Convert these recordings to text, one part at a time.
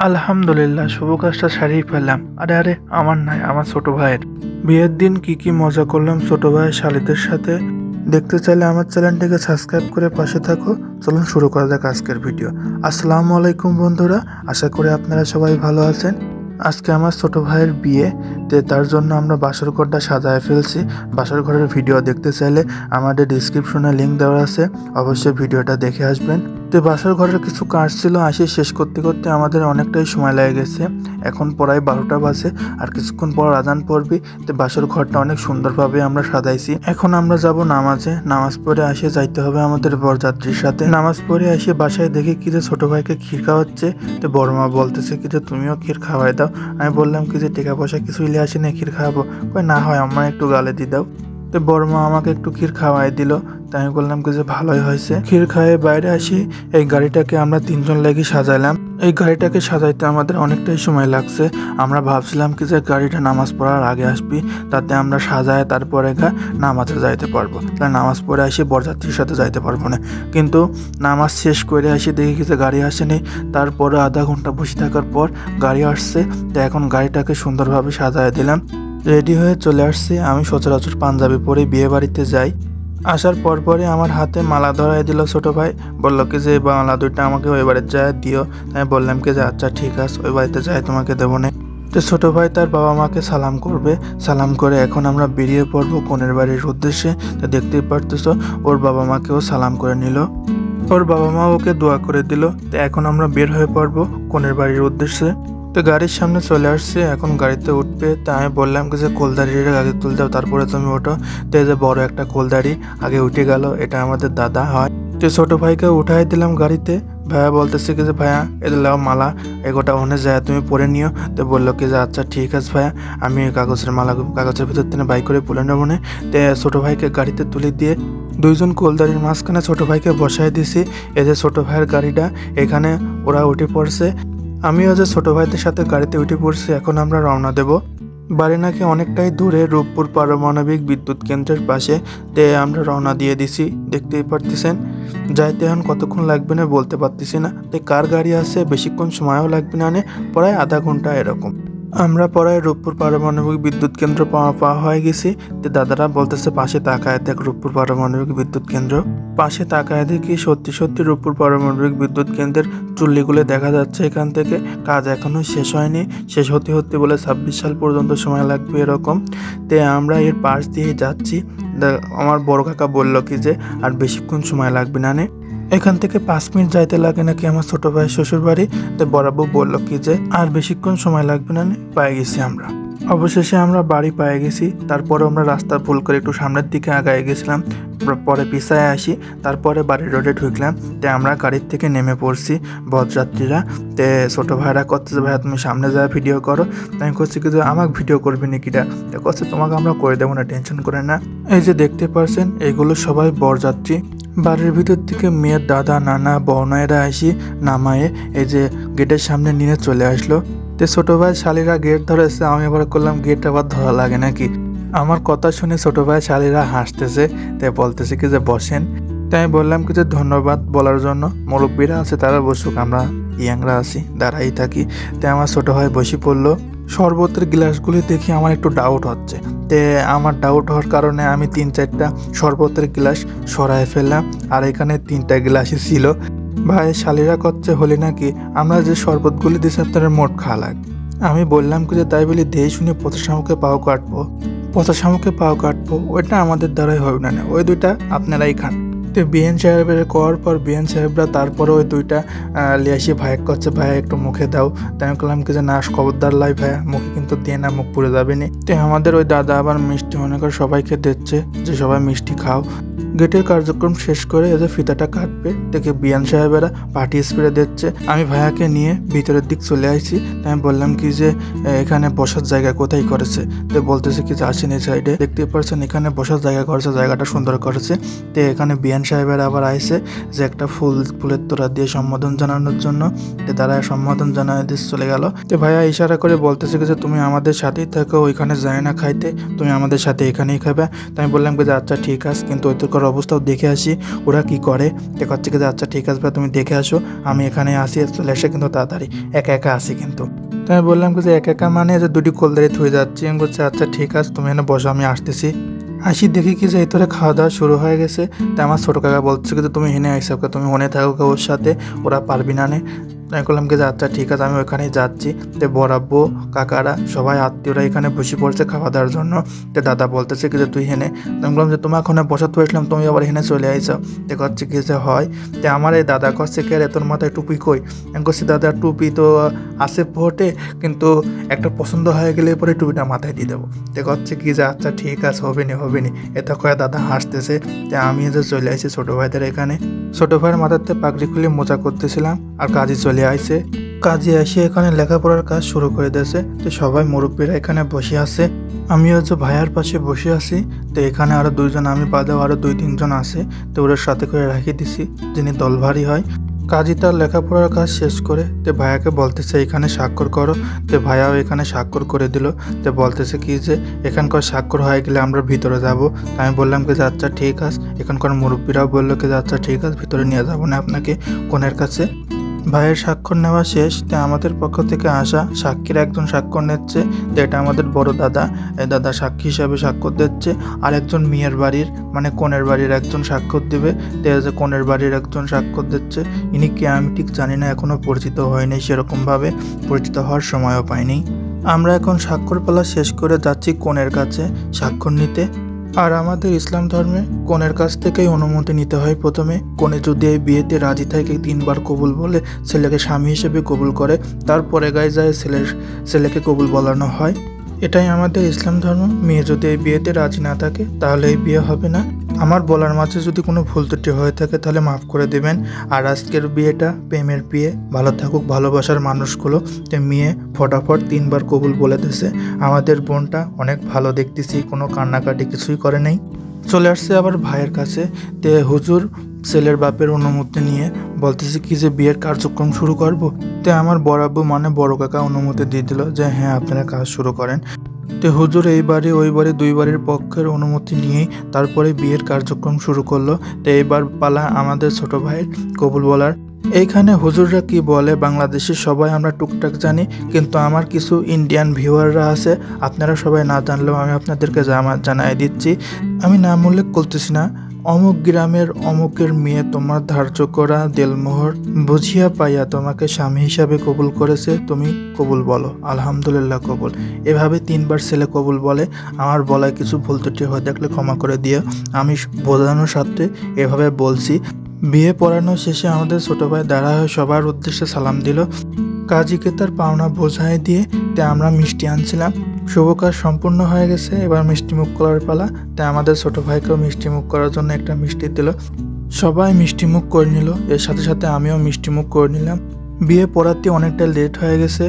আলহামদুলিল্লাহ, শুভ কাজটা সারিয়ে ফেললাম। আরে আমার নাই, আমার ছোট ভাইয়ের বিয়ের দিন কি মজা করলাম ছোট ভাইয়ের শালিদের সাথে। দেখতে চাইলে আমার চ্যানেলটিকে সাবস্ক্রাইব করে পাশে থাকো। চলুন শুরু করা যাক আজকের ভিডিও। আসসালামু আলাইকুম বন্ধুরা, আশা করি আপনারা সবাই ভালো আছেন। আজকে আমার ছোট ভাইয়ের বিয়ে, তার জন্য আমরা বাসর ঘরটা সাজায় ফেলছি। বাসর ঘরের ভিডিও দেখতে চাইলে আমাদের ডিসক্রিপশনে লিঙ্ক দেওয়া আছে, অবশ্যই ভিডিওটা দেখে আসবেন। বাসর ঘরের কিছু কাজ ছিল, শেষ করতে করতে আমাদের অনেকটাই সময় লেগে গেছে। এখন প্রায় 12টা বাজে, আর কিছুক্ষণ পর আজান পড়বি। বাসর ঘরটা অনেক সুন্দরভাবে আমরা সাজাইছি। এখন আমরা যাব নামাজে। নামাজ পড়ে আসে যাইতে হবে আমাদের বরযাত্রীর সাথে। নামাজ পড়ে এসে বাসায় দেখি কি যে ছোট ভাইকে ক্ষীর খাওয়াচ্ছে। বড় মা বলতেছে কি যে তুমিও ক্ষীর খাওয়াই দাও। আমি বললাম কি যে টাকা পয়সা কিছু ইলে আসে না, ক্ষীর খাওয়াবো। না হয় আমার একটু গালে দিয়ে দাও। বড় মা আমাকে একটু ক্ষীর খাওয়াই দিল। তাই আমি বললাম কি যে ভালোই হয়েছে। ক্ষীর খাইয়ে বাইরে আসি। এই গাড়িটাকে আমরা 3জন লেগে সাজাইলাম। এই গাড়িটাকে সাজাইতে আমাদের অনেকটাই সময় লাগছে। আমরা ভাবছিলাম কি যে গাড়িটা নামাজ পড়ার আগে আসবি, তাতে আমরা সাজায় তারপরে নামাজে যাইতে পারবো। তাহলে নামাজ পড়ে আসি বরযাত্রীর সাথে যাইতে পারবো না। কিন্তু নামাজ শেষ করে আসি দেখি কি যে গাড়ি আসেনি। তারপরে আধা ঘন্টা বসে থাকার পর গাড়ি আসছে। তো এখন গাড়িটাকে সুন্দরভাবে সাজায় দিলাম। রেডি হয়ে চলে আসছি। আমি সচরাচর পাঞ্জাবি পরে বিয়ে বাড়িতে যাই। আসার পরে আমার হাতে মালা ধরাই দিল ছোট ভাই। বললো কি যে মালা দুইটা আমাকে ওই বাড়িতে যায় দিও। আমি বললাম কি যে আচ্ছা ঠিক আছে, ওই বাড়িতে যাই তোমাকে দেবো না। ছোট ভাই তার বাবা মাকে সালাম করবে। সালাম করে এখন আমরা বেরিয়ে পড়বো কনের বাড়ির উদ্দেশ্যে। তো দেখতেই পারতেছো ওর বাবা মাকেও সালাম করে নিল। ওর বাবা মা ওকে দোয়া করে দিল। তো এখন আমরা বের হয়ে পড়বো কনের বাড়ির উদ্দেশ্যে। তো গাড়ির সামনে চলে আসছে, এখন গাড়িতে উঠবে। তা আমি বললাম কি যে কোলদারিটা আগে তুলে দাও, তারপরে তুমি ওঠো। তো এই যে বড় একটা কোলদারি আগে উঠে গেল, এটা আমাদের দাদা হয়। তো ছোট ভাইকে উঠাই দিলাম গাড়িতে। ভাইয়া বলতেছে কি যে ভাইয়া এটা লাও মালা, এগোটা ওখানে যায় তুমি পরে নিও। তো বললো কি যে আচ্ছা ঠিক আছে ভাইয়া, আমি কাগজের ভিতর থেকে বাই করে পুলে নেবো না। তো ছোট ভাইকে গাড়িতে তুলে দিয়ে 2জন কোলদারির মাঝখানে ছোট ভাইকে বসাই দিছি। এই যে ছোট ভাইয়ের গাড়িটা, এখানে ওরা উঠে পড়ছে। আমিও যে ছোট ভাইদের সাথে গাড়িতে উঠে পড়ছি। এখন আমরা রওনা দেব। বাড়ি নাকি অনেকটাই দূরে, রূপপুর পারমাণবিক বিদ্যুৎ কেন্দ্রের পাশে। তে আমরা রওনা দিয়ে দিছি, দেখতেই পারতেছেন। যাইতে এখন কতক্ষণ লাগবে না বলতে পারতেছি না। তাই কার গাড়ি আছে বেশিক্ষণ সময়ও লাগবে না, প্রায় আধা ঘন্টা এরকম। আমরা পরে রূপপুর পারমাণবিক বিদ্যুৎ কেন্দ্র পাওয়া হয়ে গেছি। তো দাদারা বলতেছে পাশে তাকায় দেখ রূপপুর পারমাণবিক বিদ্যুৎ কেন্দ্র। পাশে তাকায় দেখি সত্যি রূপপুর পারমাণবিক বিদ্যুৎ কেন্দ্রের চুল্লিগুলো দেখা যাচ্ছে এখান থেকে। কাজ এখনো শেষ হয়নি, শেষ হতে বলে 26 সাল পর্যন্ত সময় লাগবে এরকম। তো আমরা এর পাশ দিয়ে যাচ্ছি। আমার বড় কাকা বললো কি যে আর বেশিক্ষণ সময় লাগবে না। এখান থেকে 5 মিনিট যাইতে লাগে নাকি আমার ছোট ভাই শ্বশুর বাড়ি। তো বড়াবু বললো কি যে আর বেশিক্ষণ সময় লাগবে না। পেয়ে গেছি আমরা। অবশেষে আমরা বাড়ি পেয়ে গেছি। তারপরে আমরা রাস্তা ভুল করে একটু সামনের দিকে আগায় গেছিলাম, পরে পিছায় আসি। তারপরে বাড়ির রোডে ঢুকলাম। তো আমরা গাড়ির থেকে নেমে পড়ছি বরযাত্রীরা। তে ছোট ভাইরা করতেছে ভাইয়া তুমি সামনে যা ভিডিও করো। আমি করছি কিন্তু আমাকে ভিডিও করবি নাকিটা। তো করছে তোমাকে আমরা করে দেবো না, টেনশন করে না। এই যে দেখতে পারছেন এগুলো সবাই বরযাত্রী। বাড়ির ভিতর থেকে মেয়ের দাদা নানা বৌনাইরা আসি নামায়ে এই যে গেটের সামনে নিয়ে চলে আসলো। তো ছোট ভাই শালিরা গেট ধরেছে। আমি আবার করলাম গেট আবার ধরা লাগে নাকি। আমার কথা শুনে ছোট ভাই শালিরা হাসতেছে। তাই বলতেছে কি যে বসেন। তাই আমি বললাম কি যে ধন্যবাদ বলার জন্য। মুরব্বীরা আছে তারা বসুক, আমরা ইয়াংরা আছি দাঁড়াই থাকি। তাই আমার ছোট ভাই বসে পড়লো। শরবতের গ্লাসগুলি দেখি আমার একটু ডাউট হচ্ছে। তে আমার ডাউট হওয়ার কারণে আমি 3-4টা শরবতের গ্লাস সরাই ফেললাম। আর এখানে 3টা গ্লাসই ছিল। ভাই শালিরা করছে হলে নাকি আমরা যে শরবতগুলি দিয়েছি আপনার মোট খাওয়া লাগবে। আমি বললাম কি যে তাই বলি দেই শুনে পচা শামুকে পাও কাটবো ওইটা আমাদের দ্বারাই হবে না, ওই 2টা আপনারাই খান। তো বিএন সাহেবের করার পর বিএন সাহেবরা তারপরে ওই 2টা লিয়াসি ভাই করছে ভাইয়া একটু মুখে দাও। তাই আমি বললাম কি যে না খবরদার লাই ভাইয়া, মুখে কিন্তু দিয়ে না, মুখ পুড়ে যাবে নি। তো আমাদের ওই দাদা আবার মিষ্টি মনে করে সবাইকে দিচ্ছে যে সবাই মিষ্টি খাও। গেটের কার্যক্রম শেষ করে এই যে ফিতাটা কাটবে দেখে বিয়ান সাহেবেরা পার্টি স্প্রে দিচ্ছে। আমি ভাইয়াকে নিয়ে ভিতরের দিক চলে আসছি। তাই আমি বললাম কি যে এখানে বসার জায়গা কোথায় করেছে। তো বলতেছে কি যে আসেন এই সাইডে, দেখতে পাচ্ছেন এখানে বসার জায়গা করেছে, জায়গাটা সুন্দর করেছে। তো এখানে বিয়ান সাহেবেরা আবার আইসে যে একটা ফুলের তোড়া দিয়ে সম্বোধন জানানোর জন্য। তো তারা সম্বোধন জানায় দিয়ে চলে গেল। তো ভাইয়া ইশারা করে বলতেছে কি যে তুমি আমাদের সাথেই থাকো, ওইখানে যায় না খাইতে, তুমি আমাদের সাথে এখানেই খাবে। তো আমি বললাম কি যে আচ্ছা ঠিক আছে, কিন্তু ওই তো ঘরের অবস্থাও দেখে আসি ওরা কি করে। হচ্ছে কি যে আচ্ছা ঠিক আছে ভাই তুমি দেখে আসো, আমি এখানে আসি। চলে এসে কিন্তু তাড়াতাড়ি একা একা আসি কিন্তু। তো আমি বললাম যে একা একা মানে যে দুটি কোলদারি থুয়ে যাচ্ছি। আমি বলছি আচ্ছা ঠিক আছে তুমি এখানে বসো, আমি আসতেছি। আসি দেখি কি যে এই তোরে খাওয়া দাওয়া শুরু হয়ে গেছে। তো আমার ছোটো কাকা বলছে কিন্তু তুমি হেনে আইসো, তুমি হনে থাকো ওর সাথে, ওরা পারবি না নে। আমি বললাম কি যে আচ্ছা ঠিক আছে আমি ওইখানেই যাচ্ছি। তো বরাব্বো কাকারা সবাই আত্মীয়রা এখানে বসে পড়ছে খাওয়া দাওয়ার জন্য। তো দাদা বলতেছে কি যে তুই হেনে। আমি বললাম যে তোমার ওখানে বসাতে আসলাম, তুমি আবার হেনে চলে আইসো। তো হচ্ছে কি যে হয়। তো আমার এই দাদা করছে কে রে তোর মাথায় টুপি কই। আমি করছি দাদা টুপি তো আছে ভোটে, কিন্তু একটা পছন্দ হয়ে গেলে পরে টুপিটা মাথায় দিয়ে দেবো। তো হচ্ছে কি যে আচ্ছা ঠিক আছে হবে নি এটা কয়ে দাদা হাসতেছে। তো আমি যে চলে আসি ছোটো ভাইদের এখানে। ছোটো ভাইয়ের মাথাতে পাগড়ি খুলে মোজা করতেছিলাম আর কাজী চলে আসে। কাজী এসে এখানে লেখাপড়ার কাজ শুরু করে দিয়েছে। তো সবাই মুরব্বীরা এখানে বসে আছে, আমিও যে ভাইয়ার পাশে বসে আছি। তো এখানে আরো দুইজন, আমি বাদেও আরো 2-3 জন আছে। তো ওদের সাথে করে রাখি দিছি যিনি দল ভারী হয়। কাজী তার লেখাপড়ার কাজ শেষ করে তো ভাইয়াকে বলতেছে এখানে স্বাক্ষর করো। তো ভাইয়াও এখানে স্বাক্ষর করে দিল। তো বলতেছে কি যে এখানকার স্বাক্ষর হয়ে গেলে আমরা ভিতরে যাব। আমি বললাম কি যে আচ্ছা ঠিক আছে। এখানকার মুরব্বীরাও বললো কি যে আচ্ছা ঠিক আছে ভিতরে নিয়ে যাবো না আপনাকে কনের কাছে। ভাইয়ের স্বাক্ষর নেওয়া শেষ। তো আমাদের পক্ষ থেকে আসা সাক্ষীর একজন স্বাক্ষর নিচ্ছে। তো এটা আমাদের বড় দাদা, এই দাদা সাক্ষী হিসাবে স্বাক্ষর দিচ্ছে। আর একজন মেয়ের বাড়ির মানে কনের বাড়ির একজন স্বাক্ষর দিবে। তো এই যে কনের বাড়ির একজন স্বাক্ষর দিচ্ছে, ইনি কে আমি ঠিক জানি না, এখনো পরিচিত হয়নি, সেরকমভাবে পরিচিত হওয়ার সময়ও পাইনি। আমরা এখন স্বাক্ষর পালা শেষ করে যাচ্ছি কনের কাছে স্বাক্ষর নিতে। আর আমাদের ইসলাম ধর্মে কনের কাছ থেকেই অনুমতি নিতে হয় প্রথমে। কনে যদি এই বিয়েতে রাজি থাকে 3বার কবুল বলে ছেলেকে স্বামী হিসেবে কবুল করে, তারপরে গায়ে যায় ছেলেকে কবুল বলানো হয়। এটাই আমাদের ইসলাম ধর্ম। মেয়ে যদি এই বিয়েতে রাজি না থাকে তাহলে এই বিয়ে হবে না। আমার বলার মাঝে যদি কোনো ভুল ত্রুটি হয়ে থাকে তাহলে মাফ করে দেবেন। আর আজকের বিয়েটা প্রেমের বিয়ে, ভালো থাকুক ভালোবাসার মানুষগুলো। তো মেয়ে ফটাফট 3বার কবুল বলে দিয়েছে। আমাদের বোনটা অনেক ভালো দেখতেছি, কোনো কান্নাকাটি কিছুই করে নাই। চলে আসছে আবার ভাইয়ের কাছে। তে হুজুর ছেলের বাপের অনুমতি নিয়ে বলতেছে কি যে বিয়ের কার্যক্রম শুরু করব। তে আমার বড় আব্বু মানে বড় কাকা অনুমতি দিয়ে দিল যে হ্যাঁ আপনারা কাজ শুরু করেন। তো হুজুর এই বাড়ি ওই বাড়ি 2 বাড়ির পক্ষের অনুমতি নিয়েই তারপরে বিয়ের কার্যক্রম শুরু করলো। তো এইবার পালা আমাদের ছোট ভাইয়ের কবুল বলার। এইখানে হুজুররা কি বলে বাংলাদেশের সবাই আমরা টুকটাক জানি, কিন্তু আমার কিছু ইন্ডিয়ান ভিউয়াররা আছে, আপনারা সবাই না জানলেও আমি আপনাদেরকে জানাই দিচ্ছি। আমি নাম উল্লেখ করতেছি না। অমুক গ্রামের অমুকের মেয়ে তোমার ধার্য করা দেলমোহর বুঝিয়া পাইয়া তোমাকে স্বামী হিসাবে কবুল করেছে, তুমি কবুল বলো আলহামদুলিল্লাহ কবুল। এভাবে 3বার ছেলে কবুল বলে। আমার বলায় কিছু ভুল ত্রুটি হয়ে থাকলে ক্ষমা করে দিও, আমি বোঝানোর সাথে এভাবে বলছি। বিয়ে পড়ানো শেষে আমাদের ছোট ভাই দাঁড়া হয়ে সবার উদ্দেশ্যে সালাম দিল। কাজীকে তার পাওনা বোঝায় দিয়ে তে আমরা মিষ্টি আনছিলাম। শুভ কাজ সম্পূর্ণ হয়ে গেছে, এবার মিষ্টি মুখ করার পালা। তাই আমাদের ছোট ভাইকেও মিষ্টি মুখ করার জন্য একটা মিষ্টি দিল। সবাই মিষ্টি মুখ করে নিল, এর সাথে সাথে আমিও মিষ্টি মুখ করে নিলাম। বিয়ে পড়াতে অনেকটা লেট হয়ে গেছে।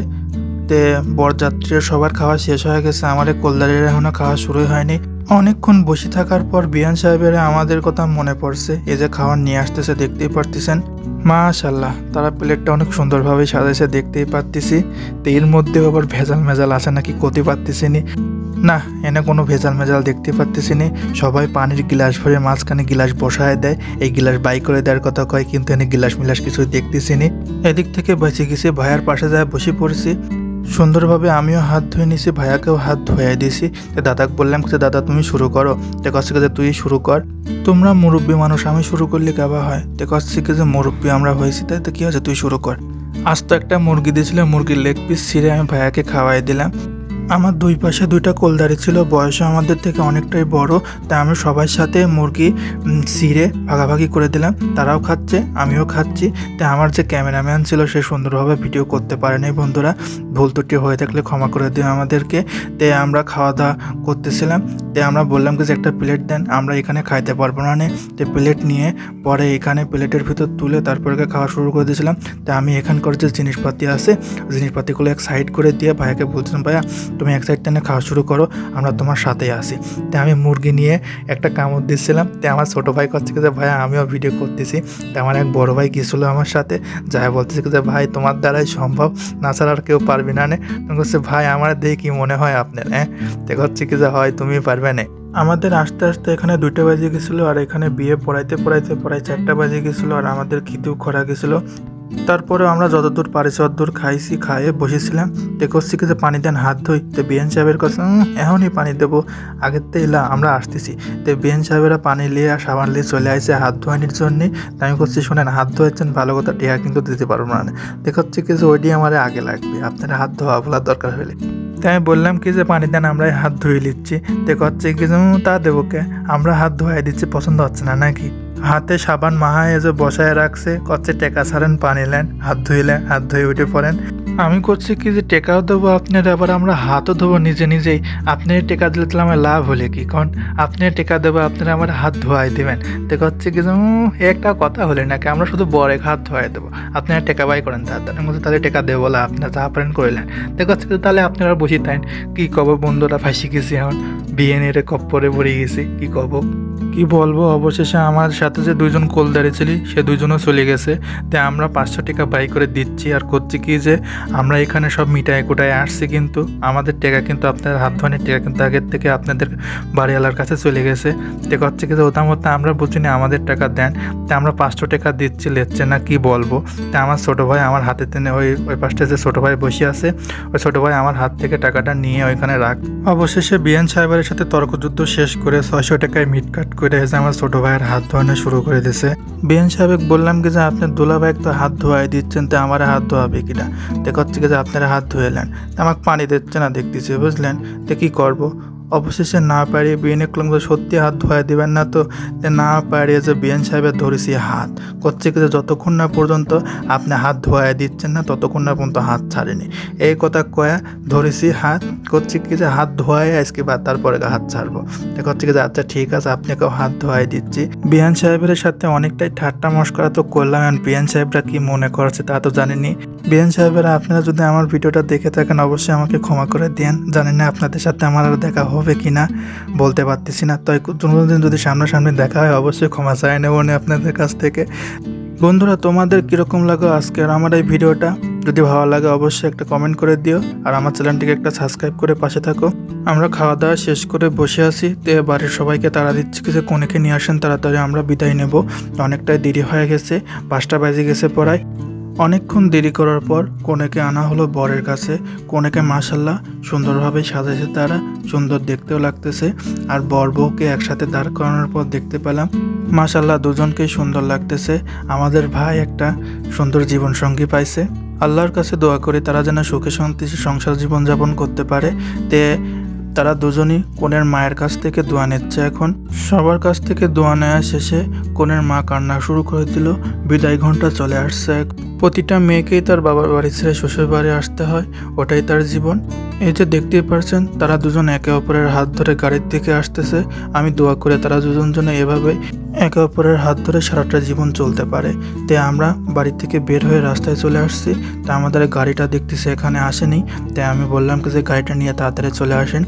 তে বরযাত্রীর সবার খাওয়া শেষ হয়ে গেছে, আমাদের কোলদারির এখনো খাওয়া শুরুই হয়নি। অনেকক্ষণ বসে থাকার পর বিয়ান সাহেবের আমাদের কথা মনে পড়ছে। এই যে খাবার নিয়ে আসতেছে দেখতেই পারতেছেন, মাশাআল্লাহ তারা প্লেটটা অনেক সুন্দরভাবে সাজাইছে দেখতেই পারতেছি। তো এর মধ্যে আবার ভেজাল মেজাল আছে নাকি করতে পারতেছি নি। না এনে কোনো ভেজাল মেজাল দেখতে পারতেছি নি। সবাই পানির গিলাস ভরে মাঝখানে গিলাস বসায় দেয়, এই গিলাস বাই করে দেওয়ার কথা কয়, কিন্তু এনে গিলাস মিলাস কিছু দেখতেছি নি। এদিক থেকে বেঁচে গেছি, ভাইয়ার পাশে যায় বসে পড়েছি। সুন্দরভাবে আমিও হাত ধুয়ে নিছি, ভাইয়াকেও হাত ধুয়ে দিছি। দাদাকে বললাম যে দাদা তুমি শুরু করো। তো কাছে তুই শুরু কর, তোমরা মুরব্বী মানুষ, আমি শুরু করলে কেবা হয়। তো কাছে যে মুরব্বী আমরা হয়েছি তাই তো কি হয়েছে, তুই শুরু কর। আজ তো একটা মুরগি দিয়েছিল, মুরগির লেগ পিস ছিঁড়ে আমি ভাইয়াকে খাওয়াই দিলাম। আমার 2 পাশে 2টা কোলদারি ছিল, বয়সে আমাদের থেকে অনেকটাই বড়। তাই আমি সবার সাথে মুরগি ছিঁড়ে ভাগাভাগি করে দিলাম, তারাও খাচ্ছে আমিও খাচ্ছি। তাই আমার যে ক্যামেরাম্যান ছিল সে সুন্দরভাবে ভিডিও করতে পারেনি। বন্ধুরা ভুল ত্রুটি হয়ে থাকলে ক্ষমা করে দিও আমাদেরকে। তাই আমরা খাওয়া দাওয়া করতেছিলাম। তাই আমরা বললাম যে একটা প্লেট দেন, আমরা এখানে খাইতে পারবো না। তো প্লেট নিয়ে পরে এখানে প্লেটের ভিতর তুলে তারপরে খাওয়া শুরু করে দিয়েছিলাম। তাই আমি এখানকার যে জিনিসপাতি আছে জিনিসপাতিগুলো এক সাইড করে দিয়ে ভাইয়াকে বলছিলাম ভাইয়া তুমি এক সাইড টেনে খাওয়া শুরু করো, আমরা তোমার সাথেই আসি। তাই আমি মুরগি নিয়ে একটা কামড় দিচ্ছিলাম। তাই আমার ছোটো ভাই করছে যে ভাইয়া আমিও ভিডিও করতেছি। তাই আমার এক বড় ভাই গিয়েছিলো আমার সাথে, যাই বলতেছে যে ভাই তোমার দ্বারাই সম্ভব, না ছাড়া আর কেউ পারবি না। নে বলছে ভাই আমার দেখে কি মনে হয় আপনার, হ্যাঁ তো হচ্ছে কি যে হয় তুমি পারবে না। আমাদের আস্তে আস্তে এখানে 2টা বাজে গেছিলো, আর এখানে বিয়ে পড়াইতে পড়াইতে প্রায় 4টা বাজে গেছিলো, আর আমাদের খিদেও খরা গেছিলো। তারপরে আমরা যতদূর পারিছি ততদূর খাইছি, খাইয়ে বসেছিলাম। দেখছি কি যে পানি দেন হাত ধুই, তো বিএন সাহেবের কাছে এখনই পানি দেবো, আগের তো এলা আমরা আসতেছি। তো বিএন সাহেবেরা পানি নিয়ে আর সাবান নিয়ে চলে আসছে হাত ধোয়ানির জন্যে। তাই আমি করছি শোনেন, হাত ধোয়াচ্ছেন ভালো কথা, টিয়া কিন্তু দিতে পারবো না। দেখাচ্ছি কি যে ওইটি আমার আগে লাগবে, আপনারা হাত ধোয়া বলার দরকার হলে। তাই আমি বললাম কি যে পানি দেন, আমরাই হাত ধুয়ে নিচ্ছি। দেখছি কি যে তা দেবো কে, আমরা হাত ধোয়াই দিচ্ছি, পছন্দ হচ্ছে না নাকি? হাতে সাবান মাহায় যে বসায় রাখছে, করছে টেকা ছাড়েন পানি নেন, হাত ধুইলেন, হাত ধুয়ে উঠে পড়েন। আমি করছি কি যে টেকাও দেবো আপনার, আবার আমরা হাতও ধোবো নিজে নিজেই। আপনি টেকা দিলে তাহলে আমার লাভ হলে কি কন? আপনি টেকা দেবো, আপনারা আমার হাত ধোয়াই দেবেন। দেখছি কি যে একটা কথা হলে নাকি, আমরা শুধু বড় হাত ধোয়াই দেবো, আপনারা টেকা বাই করেন তার মধ্যে, তাহলে টেকা দেবো বলে আপনারা যা পারেন করলেন। দেখছি কি তাহলে আপনারা বসে থাকেন, কি কব বন্ধুরা, ফাঁসি গেছি এখন, বিএনের কপ্পরে পড়ে গেছি, কি কব কি বলবো। অবশেষে আমার সাথে যে 2জন কোল দাঁড়িয়েছিলি, সে 2জনও চলে গেছে। তাই আমরা 500 টাকা বাই করে দিচ্ছি, আর করছি কি যে আমরা এখানে সব মিটাই কুটায় আসছি, কিন্তু আমাদের টাকা কিন্তু আপনার হাত ধোয়ানির টাকা কিন্তু আগের থেকে আপনাদের বাড়িওয়ালার কাছে চলে গেছে। দেখা হচ্ছে কি যে ওটা মতো আমরা বুঝিনি, আমাদের টাকা দেন। তাই আমরা 500 টাকা দিচ্ছি, লেচ্ছে না, কি বলবো। তাই আমার ছোটো ভাই আমার হাতে টেনে ওই পাশটা যে ছোটো ভাই বসে আছে, ওই ছোটো ভাই আমার হাত থেকে টাকাটা নিয়ে ওইখানে রাখ। অবশেষে বিএন সাহেবের সাথে তর্কযুদ্ধ শেষ করে 600 টাকায় মিট কাট করে এসে আমার ছোটো ভাইয়ের হাত ধোয়ানো শুরু করে দিয়েছে। বিএন সাহেব বললাম কি যে আপনার দুলা ভাই তো হাত ধোয়াই দিচ্ছেন, তো আমার হাত ধোয়াবে কিনা? দেখাচ্ছে কি যে আপনারা হাত ধুয়েলেন, আমাকে পানি দিচ্ছে না দেখতেছি, বুঝলেন? তো কী করবো? অবশেষে না পারিয়ে বিএনে করলাম সত্যি হাত ধোয়া দিবেন না তো? না পারিয়ে যে বিএন সাহেবের ধরেছি হাত, করছে কি যে যতক্ষণ না পর্যন্ত আপনি হাত ধোয়া দিচ্ছেন না ততক্ষণ না পর্যন্ত হাত ছাড়েনি। এই কথা কয়া ধরেছি হাত, করছে কি যে হাত ধোয়াই আজকে বা তারপরে হাত ছাড়বো। দেখছি কি যে আচ্ছা ঠিক আছে, আপনাকেও হাত ধোয়াই দিচ্ছি। বিএন সাহেবের সাথে অনেকটাই ঠাট্টা মস্করা তো করলাম, আর বিএন সাহেবরা কি মনে করছে তা তো জানিনি। বিএন সাহেবেরা আপনারা যদি আমার ভিডিওটা দেখে থাকেন অবশ্যই আমাকে ক্ষমা করে দেন। জানি না আপনাদের সাথে আমার আর দেখা হবে কিনা, বলতে পারতেছি না। তাই কোনোদিন যদি সামনাসামনি দেখা হয় অবশ্যই ক্ষমা চাই নেব আপনাদের কাছ থেকে। বন্ধুরা, তোমাদের কীরকম লাগে আজকের আমার এই ভিডিওটা? যদি ভালো লাগে অবশ্যই একটা কমেন্ট করে দিও, আর আমার চ্যানেলটিকে একটা সাবস্ক্রাইব করে পাশে থাকো। আমরা খাওয়া দাওয়া শেষ করে বসে আছি, তো বাড়ির সবাইকে তাড়া দিচ্ছি যে কনেকে নিয়ে আসেন তাড়াতাড়ি, আমরা বিদায় নেব। অনেকটাই দেরি হয়ে গেছে, 5টা বাজে গেছে পড়ায়। অনেকক্ষণ দেরি করার পর কনেকে আনা হলো বরের কাছে। কনেকে মাশাল্লাহ সুন্দরভাবে সাজাইছে, তারা সুন্দর দেখতেও লাগতেছে। আর বর বউকে একসাথে দাঁড় করানোর পর দেখতে পেলাম মাশাল্লাহ দুজনকেই সুন্দর লাগতেছে। আমাদের ভাই একটা সুন্দর জীবনসঙ্গী পাইছে। আল্লাহর কাছে দোয়া করি তারা যেন সুখে শান্তিতে সংসার জীবনযাপন করতে পারে। তে তারা দুজনই কনের মায়ের কাছ থেকে দোয়া নিচ্ছে। এখন সবার কাছ থেকে দোয়া নেওয়া শেষে কনের মা কান্না শুরু করে দিল। বিদায় ঘন্টা চলে আসছে। প্রতিটা মেয়েকেই তার বাবার বাড়ি ছেড়ে শ্বশুর বাড়ি আসতে হয়, ওটাই তার জীবন। এই যে দেখতেই পারছেন তারা দুজন একে অপরের হাত ধরে গাড়ির দিকে আসতেছে। আমি দোয়া করে তারা দুজন জন্য এভাবে একে অপরের হাত ধরে সারাটা জীবন চলতে পারে। তাই আমরা বাড়ি থেকে বের হয়ে রাস্তায় চলে আসছি। তা আমাদের গাড়িটা দেখতেছে এখানে আসেনি, তাই আমি বললাম যে গাড়িটা নিয়ে তাড়াতাড়ি চলে আসেন।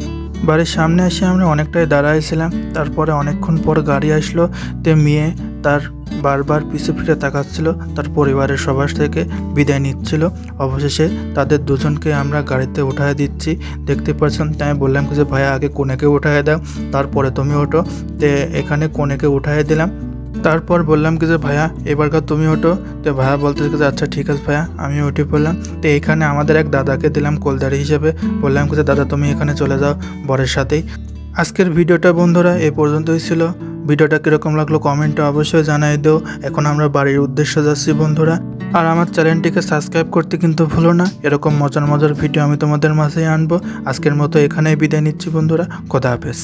বাড়ির সামনে এসে আমরা অনেকটাই দাঁড়াইছিলাম। তারপরে অনেকক্ষণ পর গাড়ি আসলো। তে মেয়ে তার বারবার পিছু ফিরে তাকাচ্ছিল, তার পরিবারের সবার থেকে বিদায় নিচ্ছিল। অবশেষে তাদের দুজনকে আমরা গাড়িতে উঠায় দিচ্ছি, দেখতে পাচ্ছেন। তাই আমি বললাম যে ভাইয়া আগে কনেকে উঠায় দাও, তারপরে তুমি ওঠো। তে এখানে কনেকে উঠায় দিলাম। তারপর বললাম কি যে ভাইয়া এবারকার তুমি ওঠো। তো ভাইয়া বলতে যে আচ্ছা ঠিক আছে ভাইয়া, আমি উঠে পড়লাম। তো এখানে আমাদের এক দাদাকে দিলাম কোলদারি হিসেবে। বললাম কি যে দাদা তুমি এখানে চলে যাও বরের সাথেই। আজকের ভিডিওটা বন্ধুরা এ পর্যন্তই ছিল। ভিডিওটা কীরকম লাগলো কমেন্টে অবশ্যই জানাই দিও। এখন আমরা বাড়ির উদ্দেশ্যে যাচ্ছি বন্ধুরা। আর আমার চ্যানেলটিকে সাবস্ক্রাইব করতে কিন্তু ভুলো না। এরকম মজার মজার ভিডিও আমি তোমাদের মাঝে আনবো। আজকের মতো এখানেই বিদায় নিচ্ছি বন্ধুরা। খোদা হাফেজ।